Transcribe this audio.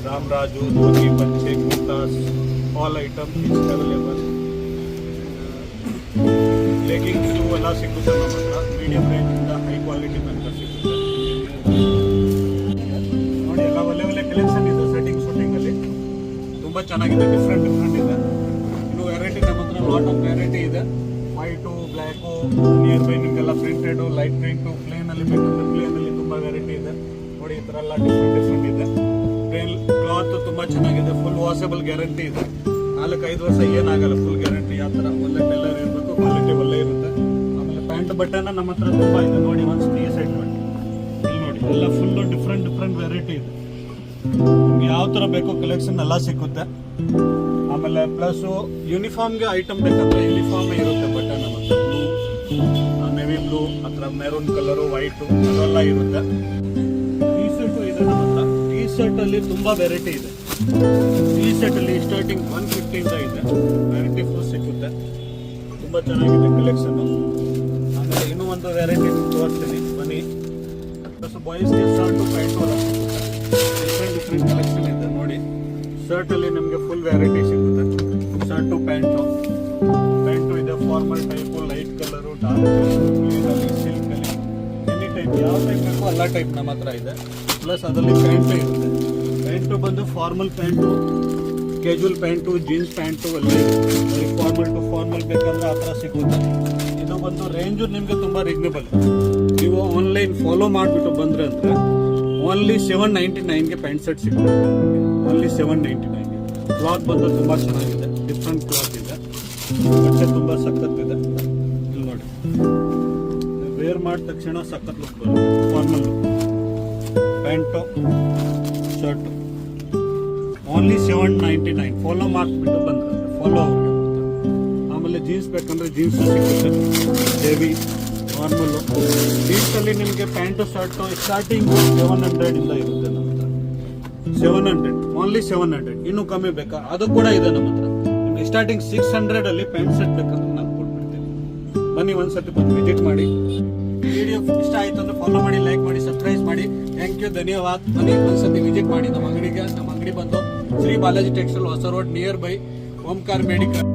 ರಾಮರಾಜು, ಧೋನಿ, ಪಂಚೆ, kurtas, all item is available. Leggings ಎಲ್ಲ ಸಿಗುತ್ತೆ ನಮ್ಮ ಹತ್ರ. ಮೀಡಿಯಂ ರೇಂಜಿಂದ ಹೈ ಕ್ವಾಲಿಟಿ ತನಕ ಸಿಗುತ್ತೆ ನೋಡಿ. ಎಲ್ಲ ಒಳ್ಳೆ ಒಳ್ಳೆ ಕಲೆಕ್ಷನ್ ಇದೆ. ಶೂಟಿಂಗಲ್ಲಿ ತುಂಬ ಚೆನ್ನಾಗಿದೆ. ಡಿಫ್ರೆಂಟ್ ಇದೆ. ಇನ್ನು ವೆರೈಟಿ ನಮ್ಮ ಹತ್ರ ಲಾಟ್ ಆಫ್ ವೆರೈಟಿ ಇದೆ. ವೈಟು, ಬ್ಲ್ಯಾಕು, ನಿಯರ್ ಬೈ ನಿಮಗೆಲ್ಲ ಪ್ರಿಂಟೆಡು, ಲೈಟ್ ಪ್ರಿಂಟು, ಪ್ಲೇನಲ್ಲಿ ಬೇಕಂದ್ರೆ ಪ್ಲೇನಲ್ಲಿ ತುಂಬ ವೆರೈಟಿ ಇದೆ ನೋಡಿ. ಈ ಥರ ಎಲ್ಲ ಡಿಫ್ರೆಂಟ್ ಇದೆ. ಪ್ಲೇನ್ ಕ್ಲಾತ್ ತುಂಬ ಚೆನ್ನಾಗಿದೆ. ಫುಲ್ ವಾಷಬಲ್ ಗ್ಯಾರಂಟಿ ಇದೆ. 4-5 ವರ್ಷ ಏನಾಗಲ್ಲ. Full guarantee. ಯಾವ ಥರ ಒಳ್ಳೆ ಟೆಲ್ಲರ್ ಇರಬೇಕು, ಕ್ವಾಲಿಟಿ ಒಳ್ಳೆ ಇರುತ್ತೆ. ಆಮೇಲೆ ಪ್ಯಾಂಟ್ ಬಟ್ಟೆನ ನಮ್ಮ ಹತ್ರ ತುಂಬ ಇದೆ ನೋಡಿ. ಒಂದು ಈ ಸೈಡ್ ನೋಡಿ, ಇಲ್ಲಿ ನೋಡಿ, ಎಲ್ಲ ಫುಲ್ಲು ಡಿಫ್ರೆಂಟ್ ವೆರೈಟಿ ಇದೆ. ನಿಮ್ಗೆ ಯಾವ ಥರ ಬೇಕೋ ಕಲೆಕ್ಷನ್ ಎಲ್ಲ ಸಿಕ್ಕುತ್ತೆ. ಆಮೇಲೆ ಪ್ಲಸ್ಸು ಯೂನಿಫಾರ್ಮ್ಗೆ ಐಟಮ್ ಬೇಕಂದ್ರೆ ಯೂನಿಫಾರ್ಮ್ ಇರುತ್ತೆ. ಬಟ್ಟೆ ನಮ್ಮ ಹತ್ರ ಬ್ಲೂ, ನೆವಿ ಬ್ಲೂ, ಹತ್ರ ಮೆರೂನ್ ಕಲರು, ವೈಟು ಅದೆಲ್ಲ ಇರುತ್ತೆ. ಟೀ ಶರ್ಟು ಇದೆ ನಮ್ಮ ಹತ್ರ. ಟೀ ಶರ್ಟಲ್ಲಿ ತುಂಬ ವೆರೈಟಿ ಇದೆ. ಟೀ ಶರ್ಟಲ್ಲಿ ಸ್ಟಾರ್ಟಿಂಗ್ 150 ಇಂದ ಇದೆ. ವೆರೈಟಿ ಫುಲ್ ಸಿಕ್ಕುತ್ತೆ. ತುಂಬ ಚೆನ್ನಾಗಿದೆ ಕಲೆಕ್ಷನ್ನು. ಆಮೇಲೆ ಇನ್ನೂ ಒಂದು ವೆರೈಟಿ ತೋರಿಸ್ತೀನಿ ಬನ್ನಿ. ಪ್ಲಸ್ ಬಾಯ್ಸ್ಗೆ ಶರ್ಟು, ಪ್ಯಾಂಟು ಎಲ್ಲ ಸಿಗುತ್ತೆ. ಡಿಫ್ರೆಂಟ್ ಕಲೆಕ್ಷನ್ ಇದೆ ನೋಡಿ. ಶರ್ಟಲ್ಲಿ ನಿಮಗೆ ಫುಲ್ ವೆರೈಟಿ ಸಿಗುತ್ತೆ. ಶರ್ಟು, ಪ್ಯಾಂಟು ಇದೆ. Formal type, light colour, dark colour, ಕ್ಲೀನಲ್ಲಿ, ಸಿಲ್ಕಲ್ಲಿ, ಎನಿ ಟೈಪ್ ಯಾವ ಟೈಪ್ ಬೇಕೋ ಎಲ್ಲ ಟೈಪ್ ನಮ್ಮ ಹತ್ರ ಇದೆ. ಪ್ಲಸ್ ಅದರಲ್ಲಿ ಪ್ಯಾಂಟು ಇರುತ್ತೆ. ಪ್ಯಾಂಟು ಬಂದು formal pant, casual pant, jeans pant ಎಲ್ಲ ಇದೆ. ಫಾರ್ಮಲ್ ಟು ಫಾರ್ಮಲ್ ಬೇಕಂದ್ರೆ ಆ ಥರ ಸಿಗುತ್ತೆ. ಇದು ಬಂದು ರೇಂಜು ನಿಮಗೆ ತುಂಬ ರೀಸನೇಬಲ್. ನೀವು ಆನ್ಲೈನ್ ಫಾಲೋ ಮಾಡಿಬಿಟ್ಟು ಬಂದರೆ ಅಂದರೆ ಓನ್ಲಿ 799ಗೆ ಪ್ಯಾಂಟ್ ಶರ್ಟ್ ಸಿಗುತ್ತೆ. ಓನ್ಲಿ 799ಗೆ. ಕ್ಲಾತ್ ಬಂದು ತುಂಬ ಚೆನ್ನಾಗಿದೆ. ಡಿಫ್ರೆಂಟ್ ಕ್ಲಾತ್ ಇದೆ. ಬಟ್ಟೆ ತುಂಬ ಸಖತ್ತಿದೆ. ಇಲ್ಲಿ ನೋಡಿ, ವೇರ್ ಮಾಡಿದ ತಕ್ಷಣ ಸಖತ್ ಲುಕ್ ಬರುತ್ತೆ. Formal pant, shirt only 799. Follow ಮಾಡಿಬಿಟ್ಟು ಬಂದ್ರೆ ಫಾಲೋ ಅವ್ರಿಗೆ. ಆಮೇಲೆ ಜೀನ್ಸ್ ಬೇಕಂದ್ರೆ ಜೀನ್ಸ್ ಸಿಗುತ್ತೆ. Heavy, normal. ಜೀನ್ಸಲ್ಲಿ ನಿಮಗೆ ಪ್ಯಾಂಟು, ಶರ್ಟು ಸ್ಟಾರ್ಟಿಂಗು 700 ಇಂದ ಇರುತ್ತೆ ನಮ್ಮ ಹತ್ರ. 700, ಓನ್ಲಿ 700. ಇನ್ನೂ ಕಮ್ಮಿ ಬೇಕಾ ಅದು ಕೂಡ ಇದೆ ನಮ್ಮ ಹತ್ರ. ನಿಮಗೆ ಸ್ಟಾರ್ಟಿಂಗ್ 600 ಅಲ್ಲಿ ಪ್ಯಾಂಟ್ ಶರ್ಟ್ ಬೇಕಂದ್ರೆ ನಾನು ಕೊಟ್ಬಿಡ್ತೀನಿ. ಬನ್ನಿ ಒಂದ್ಸತಿ ಬಂದು ವಿಸಿಟ್ ಮಾಡಿ. ವಿಡಿಯೋ ಇಷ್ಟ ಆಯಿತು ಅಂದ್ರೆ ಫಾಲೋ ಮಾಡಿ, ಲೈಕ್ ಮಾಡಿ, ಸಬ್ಸ್ಕ್ರೈಬ್ ಮಾಡಿ. ಥ್ಯಾಂಕ್ ಯು, ಧನ್ಯವಾದ. ಬನ್ನಿ ಒಂದ್ಸತಿ ವಿಸಿಟ್ ಮಾಡಿ ನಮ್ಮ ಅಂಗಡಿಗೆ. ನಮ್ಮ ಅಂಗಡಿ ಬಂದು ಶ್ರೀ ಬಾಲಾಜಿ ಟೆಕ್ಸ್ಟೈಲ್, ಹೊಸ road, near by Omkara medical.